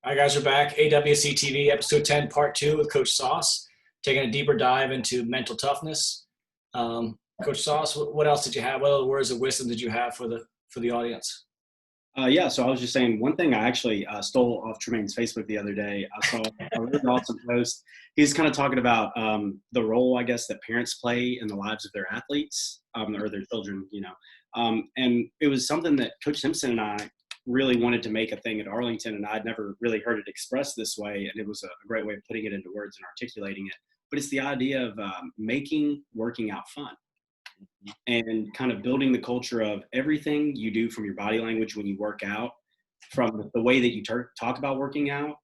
All right, guys, we're back. AWC TV, episode 10, part 2 with Coach Soss, taking a deeper dive into mental toughness. Coach Soss, what else did you have? What other words of wisdom did you have for the audience? So I was just saying one thing I actually stole off Tremaine's Facebook the other day. I saw a really awesome post. He's kind of talking about the role, I guess, that parents play in the lives of their athletes or their children, and it was something that Coach Simpson and I really wanted to make a thing at Arlington, and I'd never really heard it expressed this way, and it was a great way of putting it into words and articulating it. But it's the idea of making working out fun and kind of building the culture of everything you do from your body language when you work out, from the way that you talk about working out,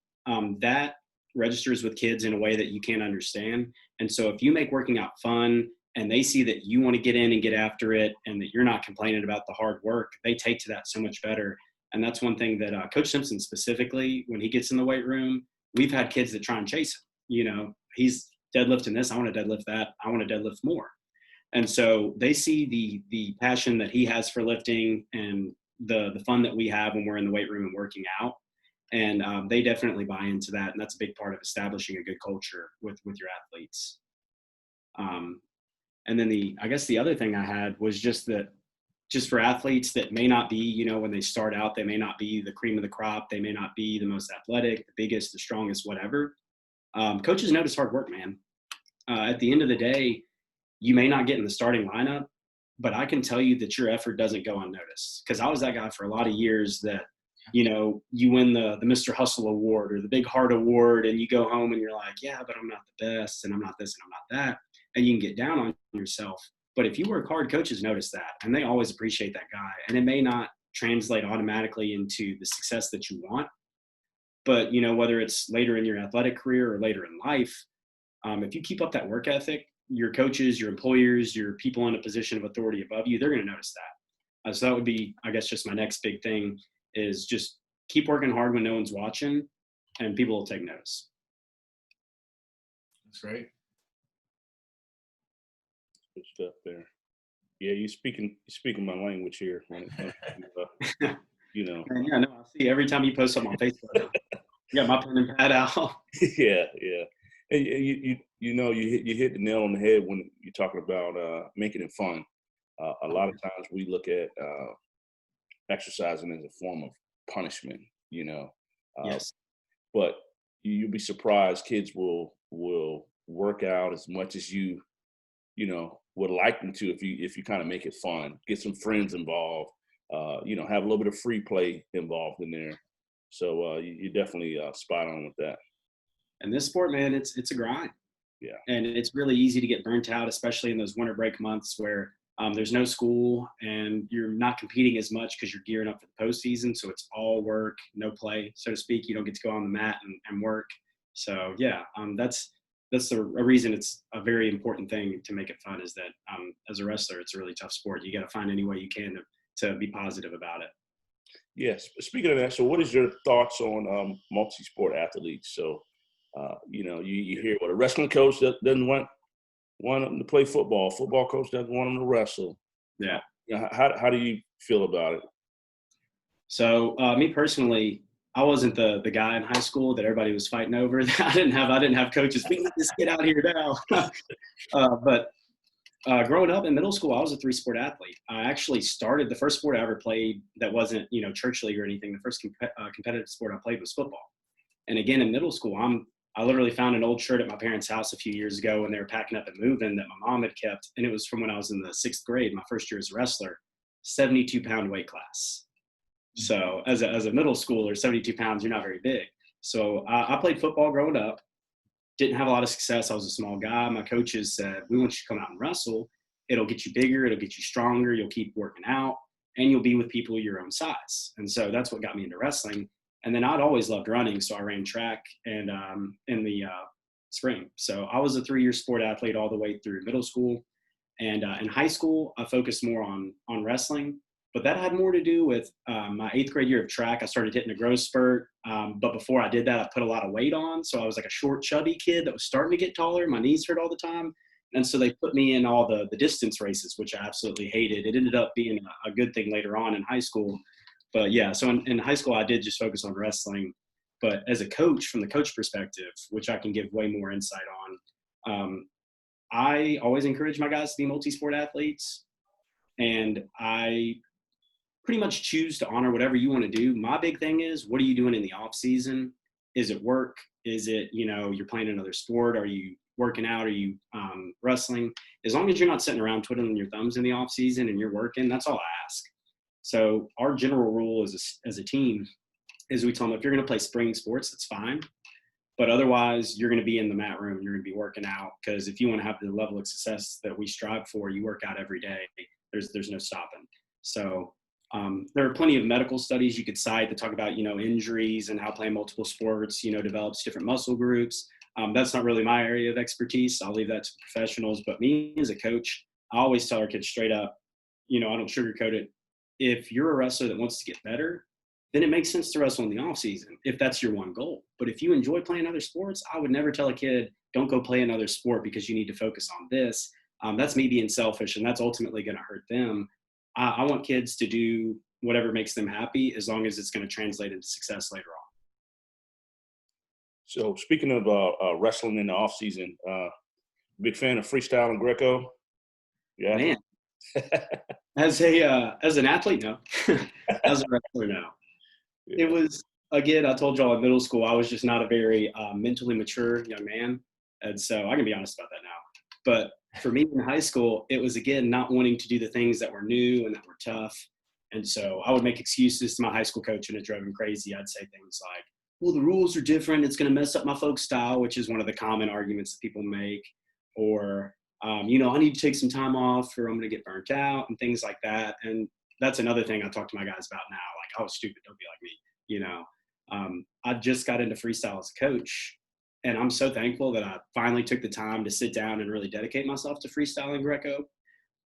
that registers with kids in a way that you can't understand. And so if you make working out fun and they see that you want to get in and get after it and that you're not complaining about the hard work, they take to that so much better. And that's one thing that Coach Simpson specifically, when he gets in the weight room, we've had kids that try and chase him. He's deadlifting this. I want to deadlift that. I want to deadlift more. And so they see the passion that he has for lifting and the fun that we have when we're in the weight room and working out. And they definitely buy into that. And that's a big part of establishing a good culture with your athletes. And then I guess the other thing I had was just for athletes that may not be, when they start out, they may not be the cream of the crop. They may not be the most athletic, the biggest, the strongest, whatever. Coaches notice hard work, man. At the end of the day, you may not get in the starting lineup, but I can tell you that your effort doesn't go unnoticed. Because I was that guy for a lot of years that, you win the Mr. Hustle Award or the Big Heart Award, and you go home and you're like, yeah, but I'm not the best, and I'm not this, and I'm not that. And you can get down on yourself. But if you work hard, coaches notice that, and they always appreciate that guy. And it may not translate automatically into the success that you want, but, whether it's later in your athletic career or later in life, if you keep up that work ethic, your coaches, your employers, your people in a position of authority above you, they're going to notice that. So that would be, I guess, just my next big thing is just keep working hard when no one's watching, and people will take notice. That's great. Good stuff there. Yeah, you're speaking my language here when it comes to, Yeah, no, I see every time you post something on Facebook. You got my pen and pad out. Yeah. And you hit the nail on the head when you're talking about making it fun. A lot of times we look at exercising as a form of punishment, Yes. But you'll be surprised kids will work out as much as you would like them to if you kind of make it fun, get some friends involved, have a little bit of free play involved in there. So you're definitely spot on with that. And this sport, man, it's a grind. Yeah. And it's really easy to get burnt out, especially in those winter break months where there's no school and you're not competing as much because you're gearing up for the postseason. So it's all work, no play, so to speak. You don't get to go on the mat and work. So yeah, that's a reason it's a very important thing to make it fun, is that as a wrestler, it's a really tough sport. You got to find any way you can to be positive about it. Yes. Speaking of that, so what is your thoughts on multi-sport athletes? So, you hear what a wrestling coach doesn't want them to play football. Football coach doesn't want them to wrestle. Yeah. How do you feel about it? So me personally, I wasn't the guy in high school that everybody was fighting over. I didn't have coaches. We need this kid out here now. But growing up in middle school, I was a 3-sport athlete. I actually started the first sport I ever played that wasn't, church league or anything. The first competitive sport I played was football. And again, in middle school, I literally found an old shirt at my parents' house a few years ago when they were packing up and moving that my mom had kept. And it was from when I was in the 6th grade, my first year as a wrestler, 72-pound weight class. So as a middle schooler, 72 pounds, you're not very big. So I played football growing up. Didn't have a lot of success. I was a small guy. My coaches said, we want you to come out and wrestle. It'll get you bigger. It'll get you stronger. You'll keep working out, and you'll be with people your own size. And so that's what got me into wrestling. And then I'd always loved running, so I ran track and in the spring. So I was a 3-year sport athlete all the way through middle school. And in high school, I focused more on wrestling. But that had more to do with my 8th grade year of track. I started hitting a growth spurt. But before I did that, I put a lot of weight on. So I was like a short, chubby kid that was starting to get taller. My knees hurt all the time. And so they put me in all the distance races, which I absolutely hated. It ended up being a good thing later on in high school. But yeah, so in high school, I did just focus on wrestling. But as a coach, from the coach perspective, which I can give way more insight on, I always encourage my guys to be multi-sport athletes. And I pretty much choose to honor whatever you want to do. My big thing is, what are you doing in the off season? Is it work? Is it, you're playing another sport? Are you working out? Are you wrestling? As long as you're not sitting around twiddling your thumbs in the off season and you're working, that's all I ask. So our general rule as a team is we tell them, if you're going to play spring sports, that's fine. But otherwise, you're going to be in the mat room. You're going to be working out, because if you want to have the level of success that we strive for, you work out every day. There's no stopping. So there are plenty of medical studies you could cite that talk about, injuries and how playing multiple sports, develops different muscle groups. That's not really my area of expertise. I'll leave that to professionals. But me as a coach, I always tell our kids straight up, I don't sugarcoat it. If you're a wrestler that wants to get better, then it makes sense to wrestle in the off season if that's your one goal. But if you enjoy playing other sports, I would never tell a kid, don't go play another sport because you need to focus on this. That's me being selfish, and that's ultimately going to hurt them. I want kids to do whatever makes them happy, as long as it's going to translate into success later on. So speaking of wrestling in the off season, big fan of freestyle and Greco. Yeah, man. As an athlete, no. As a wrestler, no. Yeah. It was, again, I told y'all in middle school, I was just not a very mentally mature young man. And so I can be honest about that now. But for me in high school, it was, again, not wanting to do the things that were new and that were tough. And so I would make excuses to my high school coach, and it drove him crazy. I'd say things like, well, the rules are different. It's going to mess up my folk style, which is one of the common arguments that people make. Or, I need to take some time off, or I'm going to get burnt out, and things like that. And that's another thing I talk to my guys about now. Like, oh, stupid, don't be like me. I just got into freestyle as a coach, and I'm so thankful that I finally took the time to sit down and really dedicate myself to freestyle and Greco,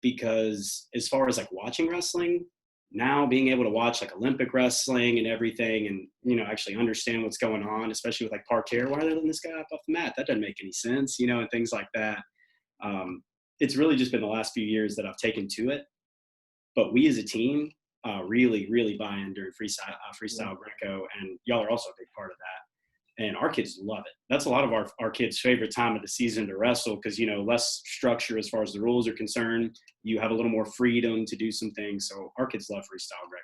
because as far as like watching wrestling, now being able to watch like Olympic wrestling and everything, and, actually understand what's going on, especially with like parterre, why are they letting this guy up off the mat? That doesn't make any sense, and things like that. It's really just been the last few years that I've taken to it. But we as a team really, really buy in during freestyle Greco, and y'all are also a big part of that. And our kids love it. That's a lot of our kids' favorite time of the season to wrestle, because, less structure as far as the rules are concerned. You have a little more freedom to do some things. So our kids love freestyle Greco.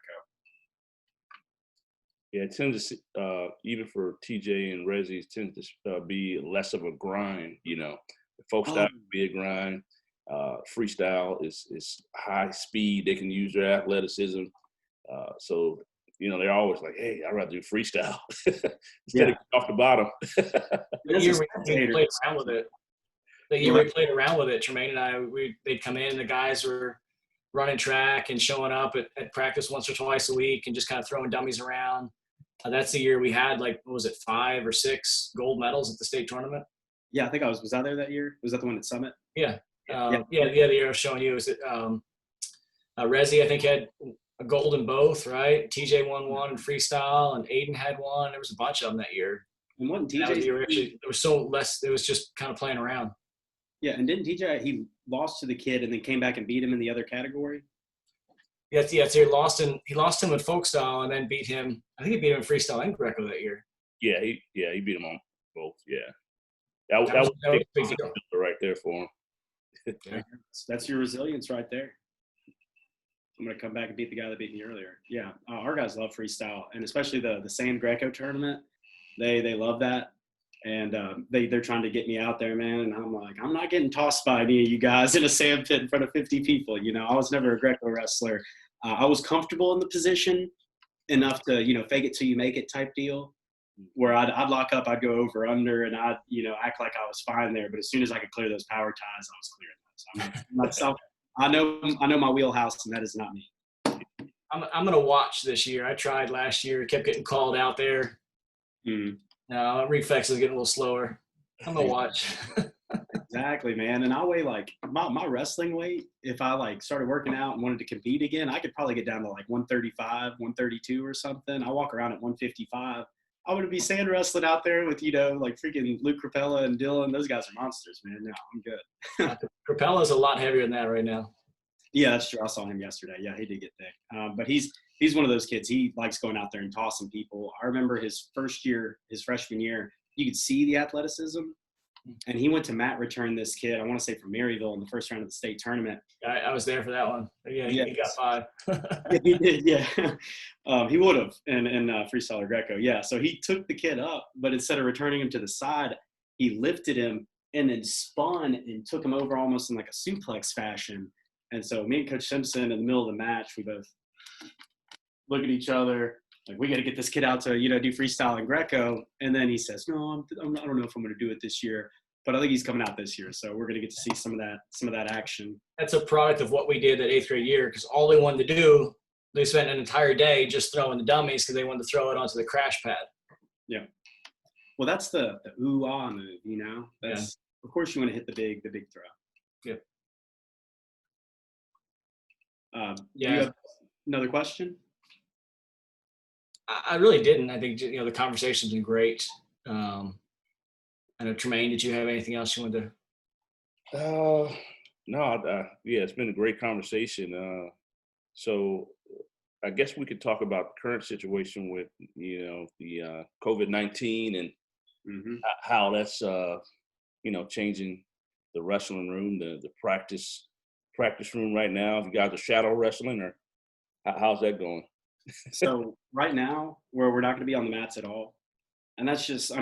Yeah, it tends to, even for TJ and Resi, it tends to be less of a grind, The folk style can be a grind. Freestyle is high speed. They can use their athleticism. So, they're always like, hey, I'd rather do freestyle instead of off the bottom. The year we played around with it. We played around with it, Tremaine and I, they'd come in, the guys were running track and showing up at practice once or twice a week and just kind of throwing dummies around. That's the year we had 5 or 6 gold medals at the state tournament. Yeah, I think was I there that year? Was that the one at Summit? Yeah. The year I was showing you was that Resi, I think, had a gold in both, right? TJ won one in freestyle, and Aiden had one. There was a bunch of them that year. And wasn't TJ? There was so less. It was just kind of playing around. Yeah, and didn't TJ, he lost to the kid and then came back and beat him in the other category? Yes. So he lost him in folk style, and then beat him. I think he beat him in freestyle and Greco that year. Yeah, he beat him on both. Yeah, that was a big deal right there for him. Yeah, that's your resilience right there. I'm going to come back and beat the guy that beat me earlier. Yeah, our guys love freestyle, and especially the Sand Greco tournament. They love that, and they're trying to get me out there, man. And I'm like, I'm not getting tossed by any of you guys in a sand pit in front of 50 people. I was never a Greco wrestler. I was comfortable in the position enough to, fake it till you make it type deal, where I'd lock up, I'd go over under, and I'd, act like I was fine there. But as soon as I could clear those power ties, I was clearing those. I'm not self. I know my wheelhouse, and that is not me. I'm gonna watch this year. I tried last year, kept getting called out there. No, reflex is getting a little slower. I'm gonna watch. Exactly, man. And I weigh my wrestling weight. If I started working out and wanted to compete again, I could probably get down to 135, 132 or something. I walk around at 155. I would be sand wrestling out there with, freaking Luke Capella and Dylan. Those guys are monsters, man. No, I'm good. Capella's a lot heavier than that right now. Yeah, that's true. I saw him yesterday. Yeah, he did get thick. But he's he's one of those kids. He likes going out there and tossing people. I remember his freshman year, you could see the athleticism. And he went to mat return this kid, I want to say from Maryville, in the first round of the state tournament. I was there for that one. Yeah, he got 5. Yeah, he did, yeah. He would have in Freestyle Greco. Yeah, so he took the kid up, but instead of returning him to the side, he lifted him and then spun and took him over almost in like a suplex fashion. And so me and Coach Simpson, in the middle of the match, we both look at each other, like, we got to get this kid out to, do freestyle and Greco. And then he says, no, I don't know if I'm going to do it this year, but I think he's coming out this year. So we're going to get to see some of that action. That's a product of what we did that 8th grade year, because all they wanted to do, they spent an entire day just throwing the dummies because they wanted to throw it onto the crash pad. Yeah. Well, that's the ooh-ah move, That's, Of course, you want to hit the big throw. Yep. Do you have another question? I really didn't. I think, the conversation's been great. I know, Tremaine, did you have anything else you wanted to? No, it's been a great conversation. So I guess we could talk about the current situation with, the COVID-19 and how that's, changing the wrestling room, the practice room right now. If you guys are shadow wrestling, or how's that going? So right now, we're not going to be on the mats at all. And that's just,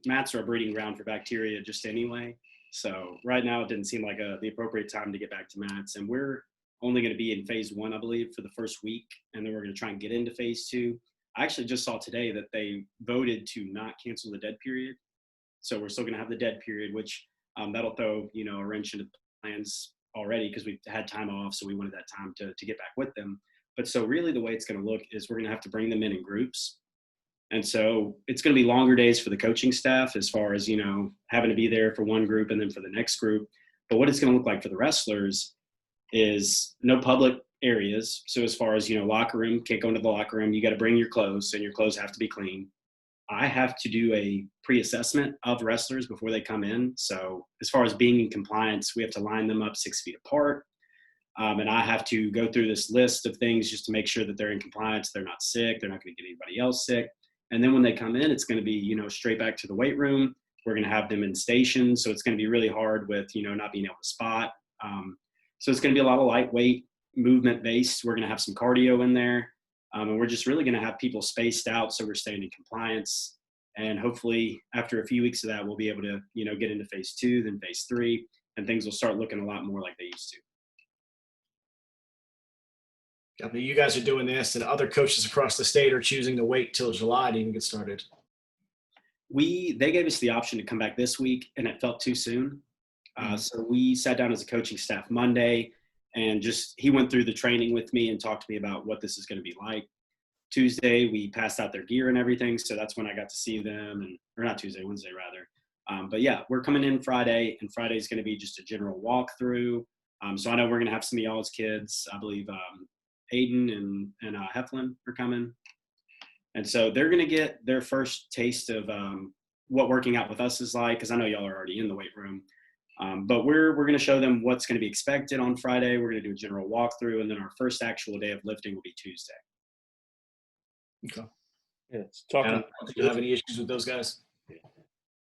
mats are a breeding ground for bacteria just anyway. So right now it didn't seem like the appropriate time to get back to mats. And we're only going to be in phase 1, I believe, for the first week. And then we're going to try and get into phase 2. I actually just saw today that they voted to not cancel the dead period. So we're still going to have the dead period, which that'll throw, a wrench into plans already, because we've had time off. So we wanted that time to get back with them. But so really the way it's going to look is we're going to have to bring them in groups. And so it's going to be longer days for the coaching staff as far as, having to be there for one group and then for the next group. But what it's going to look like for the wrestlers is no public areas. So as far as, locker room, can't go into the locker room. You got to bring your clothes, and your clothes have to be clean. I have to do a pre-assessment of wrestlers before they come in. So as far as being in compliance, we have to line them up 6 feet apart. And I have to go through this list of things just to make sure that they're in compliance. They're not sick. They're not going to get anybody else sick. And then when they come in, it's going to be, straight back to the weight room. We're going to have them in stations. So it's going to be really hard with, not being able to spot. So it's going to be a lot of lightweight movement based. We're going to have some cardio in there. And we're just really going to have people spaced out so we're staying in compliance. And hopefully after a few weeks of that, we'll be able to, get into phase 2, then phase 3, and things will start looking a lot more like they used to. You guys are doing this, and other coaches across the state are choosing to wait till July to even get started. They gave us the option to come back this week, and it felt too soon. So we sat down as a coaching staff Monday, and he went through the training with me and talked to me about what this is going to be like. Tuesday, we passed out their gear and everything, so that's when I got to see them, or not Tuesday, Wednesday rather. But yeah, we're coming in Friday, and Friday is going to be just a general walkthrough. So I know we're going to have some of y'all's kids. I believe Aiden and Heflin are coming. And so they're going to get their first taste of what working out with us is like, because I know y'all are already in the weight room. But we're going to show them what's going to be expected on Friday. We're going to do a general walkthrough, and then our first actual day of lifting will be Tuesday. Okay. Yeah, I don't think you have any issues with those guys.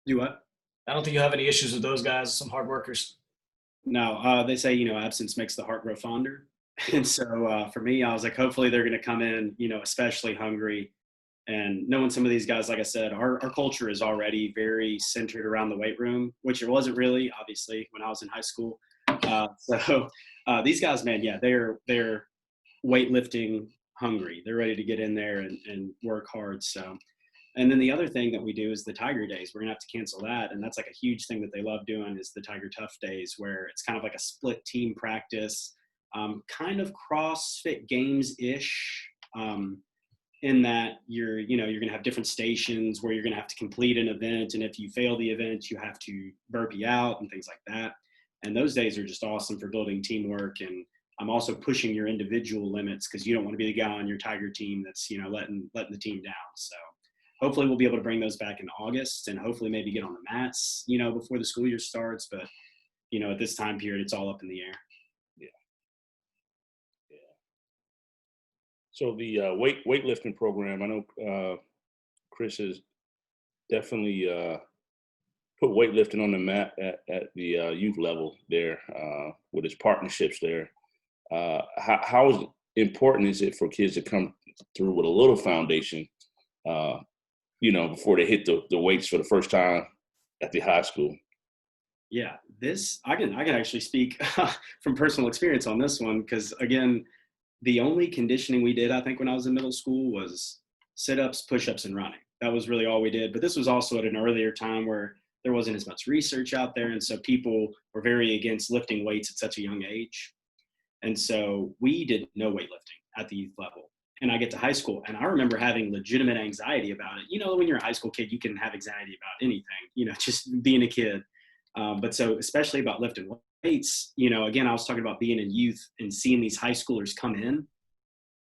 Do what? I don't think you have any issues with those guys, some hard workers. No, they say, absence makes the heart grow fonder. And so for me, I was like, hopefully they're going to come in, especially hungry. And knowing some of these guys, like I said, our culture is already very centered around the weight room, which it wasn't really, obviously, when I was in high school. So these guys, man, yeah, they're weightlifting hungry. They're ready to get in there and work hard. So, and then the other thing that we do is the Tiger Days. We're going to have to cancel that. And that's like a huge thing that they love doing is the Tiger Tough Days, where it's kind of like a split team practice. Kind of CrossFit Games-ish, in that you're going to have different stations where you're going to have to complete an event. And if you fail the event, you have to burpee out and things like that. And those days are just awesome for building teamwork. And I'm also pushing your individual limits, because you don't want to be the guy on your Tiger team that's, letting the team down. So hopefully we'll be able to bring those back in August, and hopefully maybe get on the mats, before the school year starts. But, at this time period, it's all up in the air. So the weightlifting program, I know Chris has definitely put weightlifting on the map at the youth level there with his partnerships there. How important is it for kids to come through with a little foundation, before they hit the weights for the first time at the high school? Yeah, I can actually speak from personal experience on this one, because again, the only conditioning we did, I think, when I was in middle school was sit-ups, push-ups, and running. That was really all we did. But this was also at an earlier time where there wasn't as much research out there, and so people were very against lifting weights at such a young age. And so we did no weightlifting at the youth level. And I get to high school, and I remember having legitimate anxiety about it. When you're a high school kid, you can have anxiety about anything, just being a kid. But so especially about lifting weights, again, I was talking about being in youth and seeing these high schoolers come in.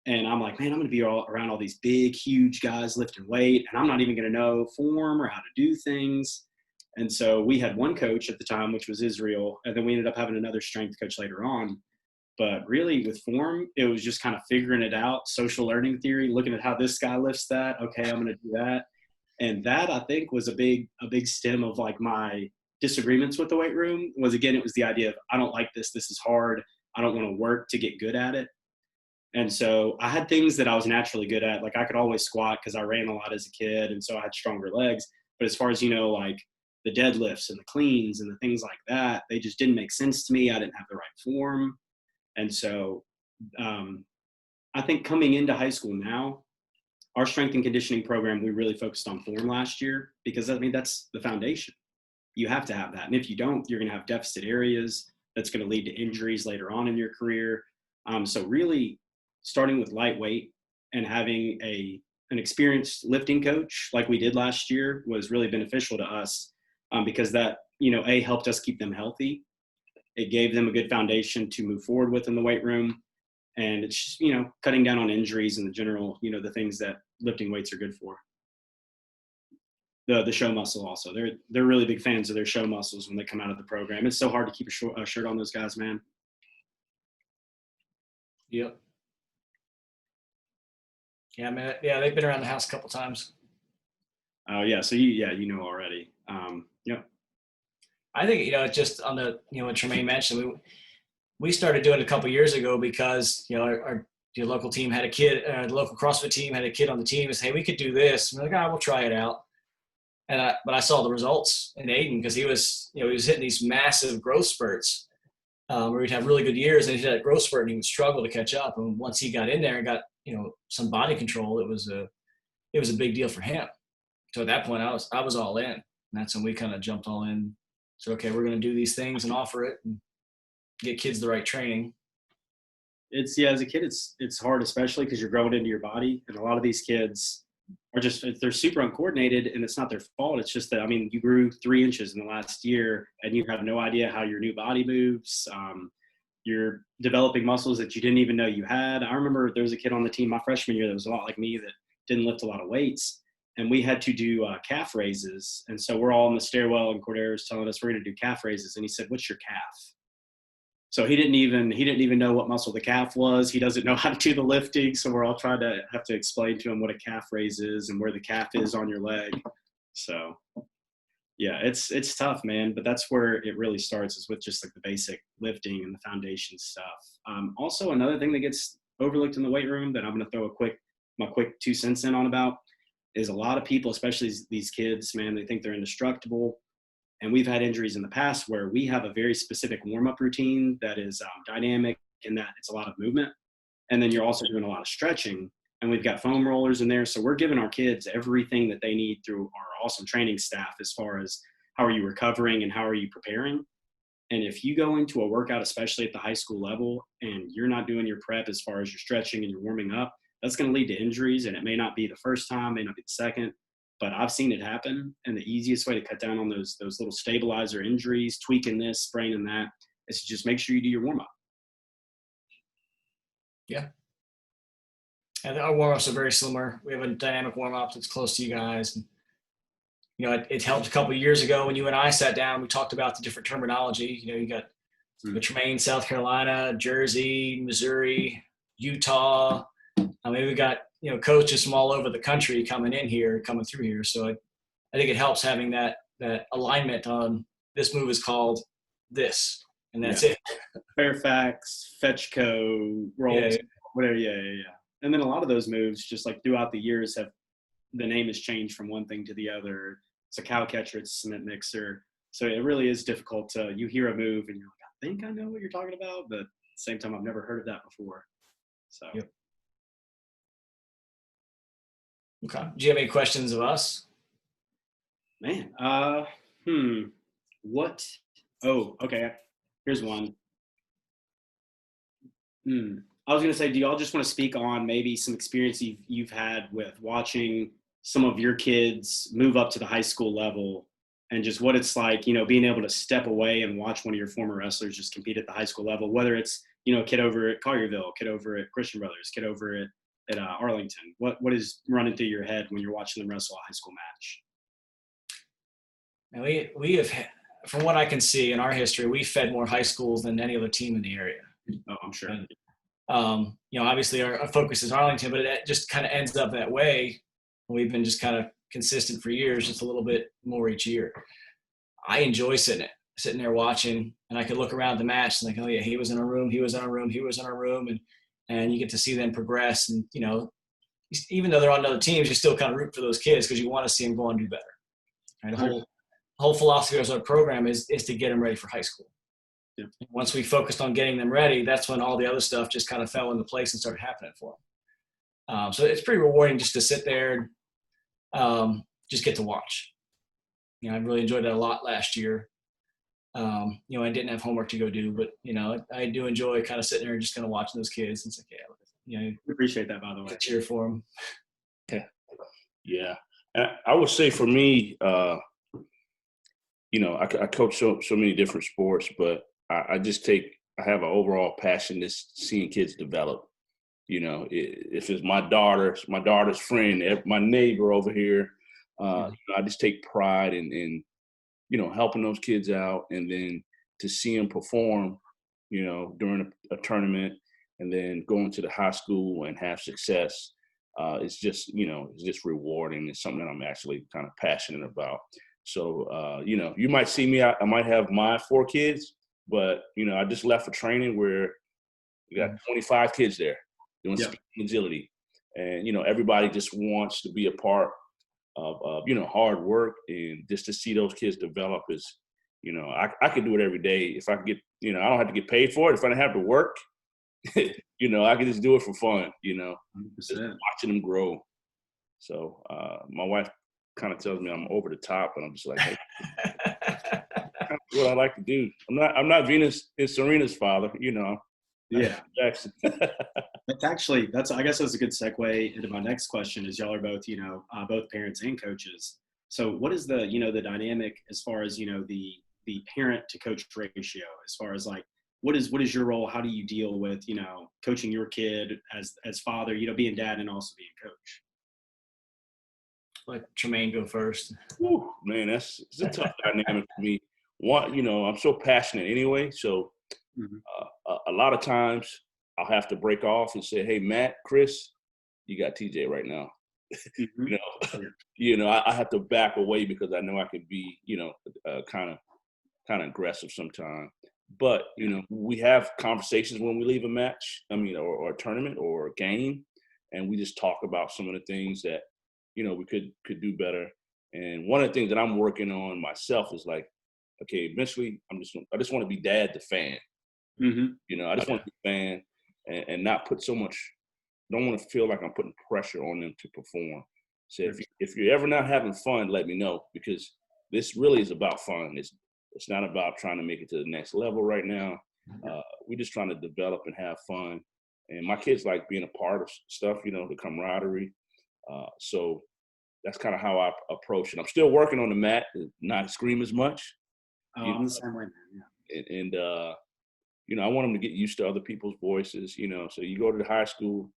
And I'm like, man, I'm going to be around all these big, huge guys lifting weight, and I'm not even going to know form or how to do things. And so we had one coach at the time, which was Israel, and then we ended up having another strength coach later on. But really with form, it was just kind of figuring it out, social learning theory, looking at how this guy lifts that. Okay, I'm going to do that. And that, I think, was a big stem of like my disagreements with the weight room was, again, it was the idea of, I don't like this. This is hard. I don't want to work to get good at it. And so I had things that I was naturally good at. Like I could always squat because I ran a lot as a kid. And so I had stronger legs. But as far as, like the deadlifts and the cleans and the things like that, they just didn't make sense to me. I didn't have the right form. And so I think coming into high school now, our strength and conditioning program, we really focused on form last year because, that's the foundation. You have to have that. And if you don't, you're going to have deficit areas. That's going to lead to injuries later on in your career. So really starting with lightweight and having an experienced lifting coach like we did last year was really beneficial to us because that, helped us keep them healthy. It gave them a good foundation to move forward with in the weight room. And it's just, cutting down on injuries and the general, the things that lifting weights are good for. The show muscle also. They're really big fans of their show muscles when they come out of the program. It's so hard to keep a shirt on those guys, man. Yep. Yeah, man. Yeah, they've been around the house a couple times. Oh, yeah. So you already. Yep. I think, just on the, what Tremaine mentioned, we started doing it a couple years ago because, our local team had a kid, the local CrossFit team had a kid on the team and said, hey, we could do this. And we're like, we'll try it out. But I saw the results in Aiden because he was hitting these massive growth spurts where he'd have really good years and he'd had a growth spurt and he would struggle to catch up. And once he got in there and got, some body control, it was a big deal for him. So at that point I was all in. And that's when we kind of jumped all in. So, okay, we're going to do these things and offer it and get kids the right training. As a kid, it's hard, especially because you're growing into your body. And a lot of these kids are they're super uncoordinated, and it's not their fault. It's just that, you grew 3 inches in the last year and you have no idea how your new body moves. You're developing muscles that you didn't even know you had. I remember there was a kid on the team my freshman year that was a lot like me that didn't lift a lot of weights. And we had to do calf raises. And so we're all in the stairwell and Cordero's telling us we're going to do calf raises. And he said, what's your calf? So he didn't even know what muscle the calf was. He doesn't know how to do the lifting. So we're all trying to have to explain to him what a calf raise is and where the calf is on your leg. So yeah, it's tough, man. But that's where it really starts, is with just like the basic lifting and the foundation stuff. Also, another thing that gets overlooked in the weight room that I'm going to throw my quick 2 cents in on about is a lot of people, especially these kids, man, they think they're indestructible. And we've had injuries in the past where we have a very specific warm-up routine that is dynamic in that it's a lot of movement. And then you're also doing a lot of stretching. And we've got foam rollers in there. So we're giving our kids everything that they need through our awesome training staff as far as how are you recovering and how are you preparing. And if you go into a workout, especially at the high school level, and you're not doing your prep as far as your stretching and your warming up, that's going to lead to injuries. And it may not be the first time, may not be the second, but I've seen it happen. And the easiest way to cut down on those little stabilizer injuries, tweaking this, spraining that, is to just make sure you do your warm up. Yeah. And our warm-ups are very similar. We have a dynamic warm-up that's close to you guys. And, it helped a couple of years ago when you and I sat down, we talked about the different terminology. You got Tremaine, South Carolina, Jersey, Missouri, Utah, I mean, we got, coaches from all over the country coming through here. So I think it helps having that alignment on this move is called this, and that's it. Fairfax, Fetchco, Rolls, whatever. Yeah. And then a lot of those moves, just like throughout the years, the name has changed from one thing to the other. It's a cow catcher, it's a cement mixer. So it really is difficult you hear a move and you're like, I think I know what you're talking about, but at the same time, I've never heard of that before. So. Yep. Okay. Do you have any questions of us? Man, what? Oh, okay. Here's one. I was going to say, do y'all just want to speak on maybe some experience you've had with watching some of your kids move up to the high school level and just what it's like, being able to step away and watch one of your former wrestlers just compete at the high school level, whether it's, a kid over at Collierville, kid over at Christian Brothers, kid over at Arlington. What is running through your head when you're watching them wrestle a high school match? And we have, from what I can see in our history, we fed more high schools than any other team in the area. Oh, I'm sure. And, obviously our focus is Arlington, but it just kind of ends up that way. We've been just kind of consistent for years, just a little bit more each year. I enjoy sitting there watching, and I could look around the match and like, oh yeah, he was in a room, and you get to see them progress. And, even though they're on other teams, you still kind of root for those kids because you want to see them go on and do better. Right? The whole philosophy of our program is to get them ready for high school. Yeah. Once we focused on getting them ready, that's when all the other stuff just kind of fell into place and started happening for them. So it's pretty rewarding just to sit there and just get to watch. I really enjoyed that a lot last year. I didn't have homework to go do, but, I do enjoy kind of sitting there and just kind of watching those kids. And it's like, we appreciate that, by the way. Cheer for them. Yeah. I would say for me, I coach so many different sports, but I have an overall passion to seeing kids develop. If it's my daughter's friend, my neighbor over here, I just take pride in helping those kids out, and then to see them perform, during a tournament, and then going to the high school and have success. It's just rewarding. It's something that I'm actually kind of passionate about. So, you might see me, I might have my 4 kids, but, I just left for training where we got 25 kids there doing speed and agility. And, everybody just wants to be a part of hard work, and just to see those kids develop is, I could do it every day. If I could get, I don't have to get paid for it. If I don't have to work, I can just do it for fun, just watching them grow. So my wife kind of tells me I'm over the top, and I'm just like, hey, that's what I like to do. I'm not Venus and Serena's father, Yeah. Jackson. I guess that's a good segue into my next question. Is y'all are both, both parents and coaches. So what is the, the dynamic as far as, the parent to coach ratio, as far as like, what is your role? How do you deal with, coaching your kid as father, being dad and also being coach? Let Tremaine go first. Whew, man, it's a tough dynamic for me. I'm so passionate anyway. So a lot of times I'll have to break off and say, hey, Matt, Chris, you got TJ right now. I have to back away because I know I could be, kind of aggressive sometimes. But, we have conversations when we leave a match, or a tournament or a game, and we just talk about some of the things that, we could do better. And one of the things that I'm working on myself is like, okay, eventually I just want to be dad the fan. I just want to be a fan and not put so much, don't want to feel like I'm putting pressure on them to perform. So if you're ever not having fun, let me know, because this really is about fun. It's not about trying to make it to the next level right now. We're just trying to develop and have fun. And my kids like being a part of stuff, the camaraderie. So that's kind of how I approach it. I'm still working on the mat, not to scream as much. I'm the same way, man. Yeah. And I want them to get used to other people's voices, So you go to the high school,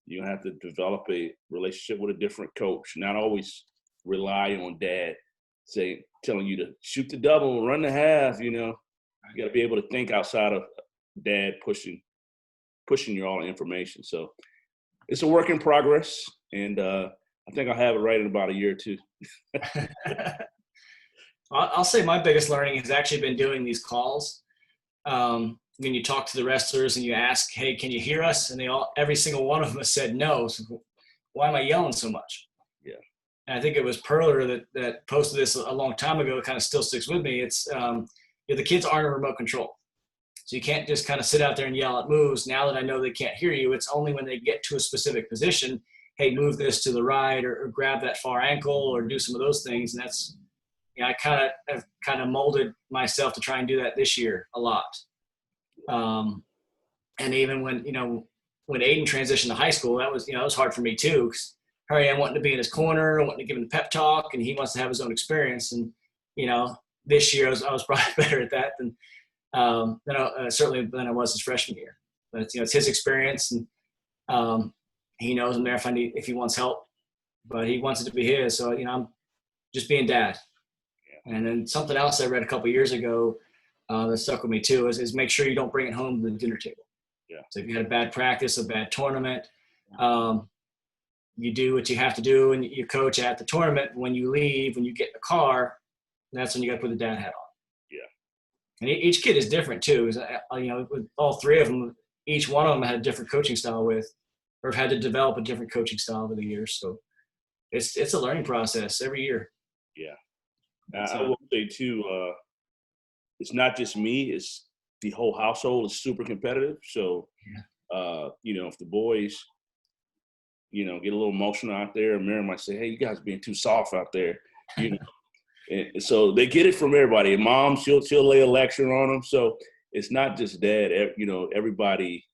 you have to develop a relationship with a different coach, not always rely on dad telling you to shoot the double, run the half, You got to be able to think outside of dad pushing you all the information. So it's a work in progress, and I think I'll have it right in about a year or two. I'll say my biggest learning has actually been doing these calls. When you talk to the wrestlers and you ask, hey, can you hear us? And every single one of them has said no. So why am I yelling so much? Yeah. And I think it was Perler that posted this a long time ago. It kind of still sticks with me. It's the kids aren't in remote control. So you can't just kind of sit out there and yell at moves. Now that I know they can't hear you, it's only when they get to a specific position, hey, move this to the right or grab that far ankle or do some of those things. And that's, I have molded myself to try and do that this year a lot. And even when Aiden transitioned to high school, that was, it was hard for me too. 'Cause here I am wanting to be in his corner, wanting to give him the pep talk, and he wants to have his own experience. And, this year I was probably better at that than certainly than I was his freshman year. But it's his experience, and he knows I'm there if he wants help, but he wants it to be his. So, I'm just being dad. And then something else I read a couple of years ago that stuck with me too is make sure you don't bring it home to the dinner table. Yeah. So if you had a bad practice, a bad tournament, you do what you have to do, and you coach at the tournament. When you leave, when you get in the car, that's when you got to put the dad hat on. Yeah. And each kid is different too. With all three of them, each one of them had a different coaching style or have had to develop a different coaching style over the years. So it's a learning process every year. Yeah. I will say too, it's not just me, it's the whole household is super competitive. So, if the boys, get a little emotional out there, Mary might say, hey, you guys being too soft out there, And so they get it from everybody. And Mom, she'll lay a lecture on them. So it's not just dad, everybody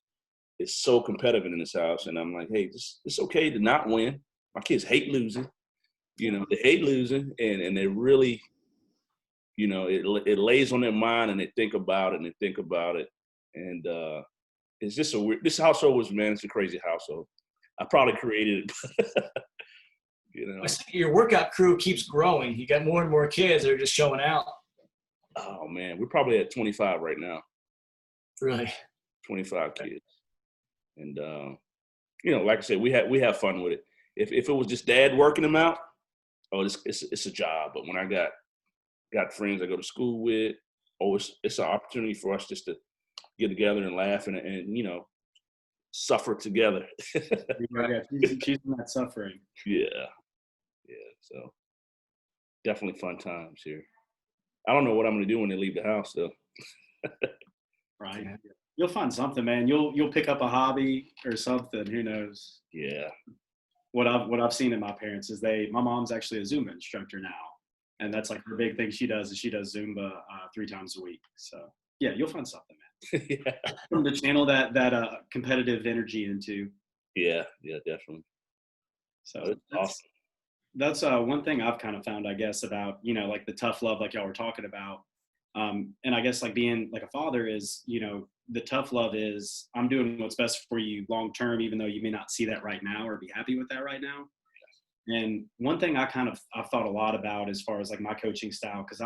is so competitive in this house. And I'm like, hey, it's okay to not win. My kids hate losing. They hate losing, and they really, it lays on their mind, and they think about it. And it's just this household it's a crazy household. I probably created it. I think your workout crew keeps growing. You got more and more kids that are just showing out. Oh man, we're probably at 25 right now. Really? 25 kids. And, like I said, we have fun with it. If it was just dad working them out, it's a job. But when I got friends I go to school with, it's an opportunity for us just to get together and laugh and suffer together. Yeah, choosing that suffering. Yeah. So definitely fun times here. I don't know what I'm going to do when they leave the house though. Right. You'll find something, man. You'll pick up a hobby or something. Who knows? Yeah. What I've seen in my parents is my mom's actually a Zumba instructor now, and that's like her big thing. She does Zumba 3 times a week. So yeah, you'll find something, man. Yeah. From the channel that competitive energy into. Yeah, definitely. So that's one thing I've kind of found, I guess, about like the tough love, like y'all were talking about. And I guess like being like a father is, the tough love is I'm doing what's best for you long term, even though you may not see that right now or be happy with that right now. And one thing I've thought a lot about as far as like my coaching style, because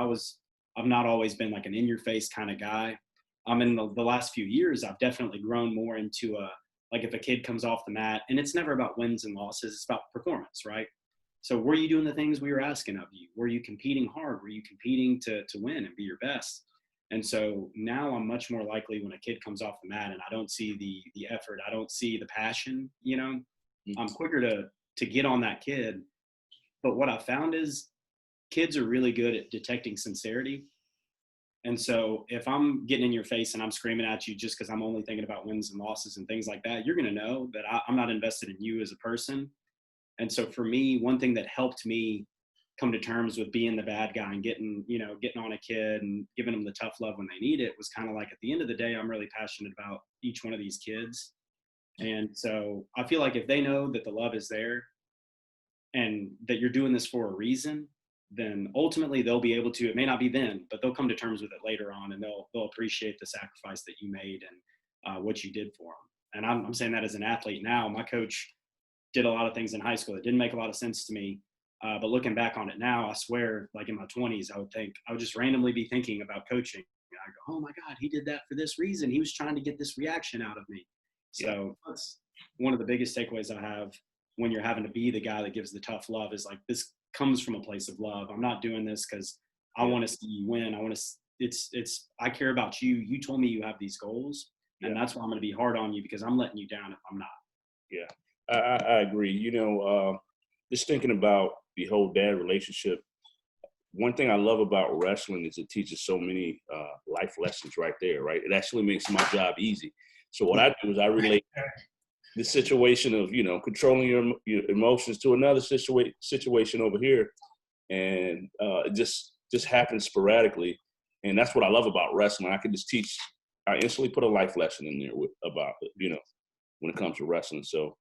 I've not always been like an in your face kind of guy. In the last few years, I've definitely grown more into like if a kid comes off the mat, and it's never about wins and losses, it's about performance, right? So were you doing the things we were asking of you? Were you competing hard? Were you competing to win and be your best? And so now I'm much more likely when a kid comes off the mat and I don't see the effort, I don't see the passion, I'm quicker to get on that kid. But what I found is kids are really good at detecting sincerity. And so if I'm getting in your face and I'm screaming at you just because I'm only thinking about wins and losses and things like that, you're going to know that I'm not invested in you as a person. And so for me, one thing that helped me come to terms with being the bad guy and getting on a kid and giving them the tough love when they need it was kind of like at the end of the day, I'm really passionate about each one of these kids. And so I feel like if they know that the love is there and that you're doing this for a reason, then ultimately they'll be able to, it may not be then, but they'll come to terms with it later on, and they'll appreciate the sacrifice that you made and what you did for them. And I'm saying that as an athlete now. My coach did a lot of things in high school that didn't make a lot of sense to me. But looking back on it now, I swear, like in my 20s, I would just randomly be thinking about coaching. And I go, oh my God, he did that for this reason. He was trying to get this reaction out of me. So one of the biggest takeaways I have when you're having to be the guy that gives the tough love is like, this comes from a place of love. I'm not doing this because I want to see you win. I care about you. You told me you have these goals, and that's why I'm going to be hard on you, because I'm letting you down if I'm not. Yeah, I agree. Just thinking about the whole dad relationship, one thing I love about wrestling is it teaches so many life lessons right there, right? It actually makes my job easy. So what I do is I relate the situation of, controlling your emotions to another situation over here. And it just happens sporadically. And that's what I love about wrestling. I instantly put a life lesson in there about when it comes to wrestling. So,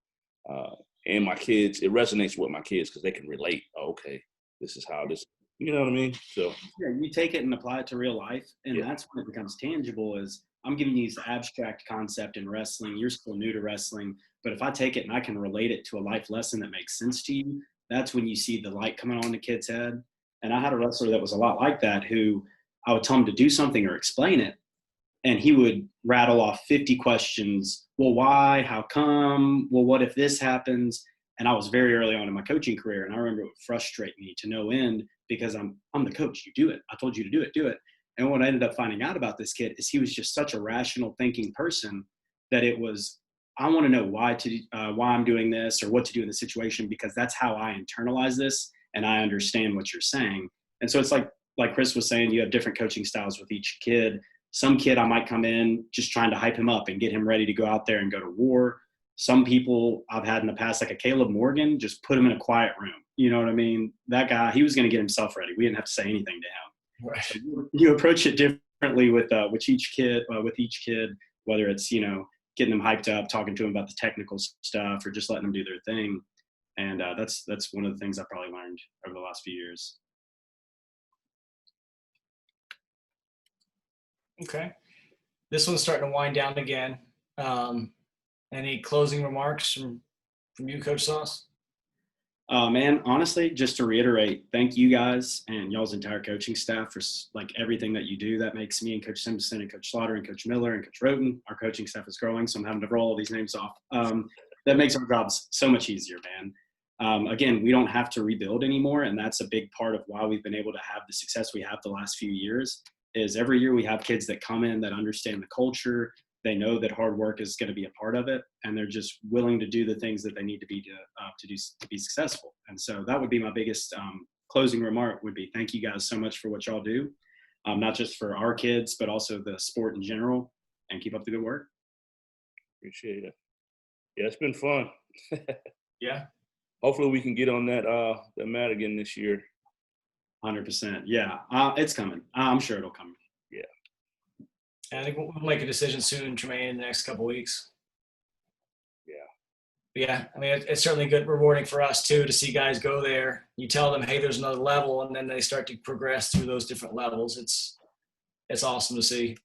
and my kids, it resonates with my kids because they can relate. Oh, okay, this is how this, you know what I mean? So yeah, you take it and apply it to real life, and that's when it becomes tangible. Is I'm giving you this abstract concept in wrestling. You're still new to wrestling, but if I take it and I can relate it to a life lesson that makes sense to you, that's when you see the light coming on the kid's head. And I had a wrestler that was a lot like that, who I would tell him to do something or explain it, and he would rattle off 50 questions. Well, why? How come? Well, what if this happens? And I was very early on in my coaching career, and I remember it would frustrate me to no end, because I'm the coach. You do it. I told you to do it. And what I ended up finding out about this kid is he was just such a rational thinking person that it was, I want to know why I'm doing this or what to do in the situation, because that's how I internalize this and I understand what you're saying. And so it's like Chris was saying, you have different coaching styles with each kid. Some kid I might come in just trying to hype him up and get him ready to go out there and go to war. Some people I've had in the past, like a Caleb Morgan, just put him in a quiet room. You know what I mean? That guy, he was going to get himself ready. We didn't have to say anything to him. Right. So you approach it differently with each kid, whether it's, getting them hyped up, talking to them about the technical stuff, or just letting them do their thing. And that's one of the things I probably learned over the last few years. Okay. This one's starting to wind down again. Any closing remarks from you, Coach Soss? Man, honestly, just to reiterate, thank you guys and y'all's entire coaching staff for everything that you do. That makes me and Coach Simpson and Coach Slaughter and Coach Miller and Coach Roten, our coaching staff is growing, so I'm having to roll all these names off. That makes our jobs so much easier, man. Again, we don't have to rebuild anymore, and that's a big part of why we've been able to have the success we have the last few years. Is every year we have kids that come in that understand the culture. They know that hard work is going to be a part of it, and they're just willing to do the things that they need to be to be successful. And so that would be my biggest closing remark would be thank you guys so much for what y'all do, not just for our kids, but also the sport in general, and keep up the good work. Appreciate it. Yeah, it's been fun. Yeah. Hopefully we can get on that mat again this year. 100%. Yeah, it's coming. I'm sure it'll come. Yeah. And I think we'll make a decision soon, Tremaine, in the next couple of weeks. Yeah, I mean, it's certainly good, rewarding for us too to see guys go there. You tell them, hey, there's another level, and then they start to progress through those different levels. It's awesome to see.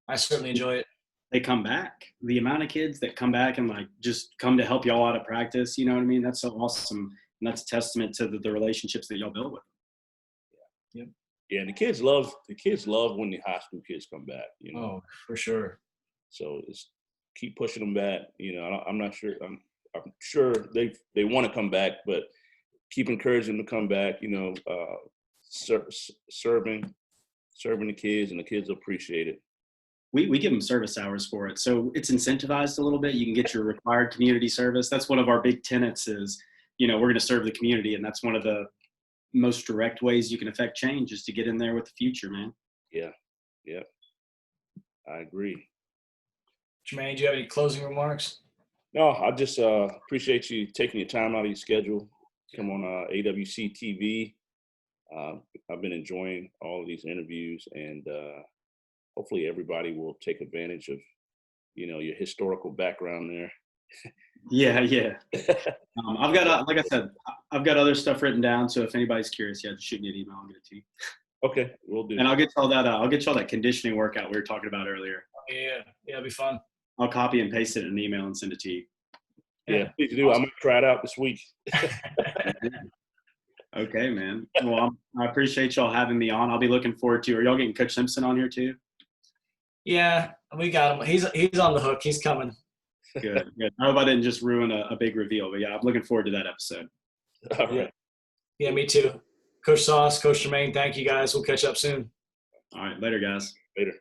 I certainly enjoy it. They come back. The amount of kids that come back and just come to help y'all out at practice, you know what I mean? That's so awesome, and that's a testament to the relationships that y'all build with them. Yep. Yeah, and the kids love when the high school kids come back. Oh, for sure. So it's keep pushing them back. I'm not sure. I'm sure they want to come back, but keep encouraging them to come back. Serving the kids, and the kids appreciate it. We give them service hours for it, so it's incentivized a little bit. You can get your required community service. That's one of our big tenets. Is we're going to serve the community, and that's one of the most direct ways you can affect change is to get in there with the future, man. Yeah, I agree. Jermaine, do you have any closing remarks? No, I just appreciate you taking your time out of your schedule to come on AWC TV. I've been enjoying all of these interviews, and hopefully everybody will take advantage of, your historical background there. Yeah. I've got, like I said, I've got other stuff written down. So if anybody's curious, just shoot me an email. I'll get it to you. Okay, we'll do. And I'll get y'all that conditioning workout we were talking about earlier. Yeah, it'll be fun. I'll copy and paste it in an email and send it to you. Yeah, please do. I'm gonna try it out this week. Okay, man. Well, I appreciate y'all having me on. I'll be looking forward to. Are y'all getting Coach Simpson on here too? Yeah, we got him. He's on the hook. He's coming. Good. I hope I didn't just ruin a big reveal, but yeah, I'm looking forward to that episode. All right. Yeah, me too. Coach Soss, Coach Jermaine, thank you guys. We'll catch up soon. All right. Later, guys. Later.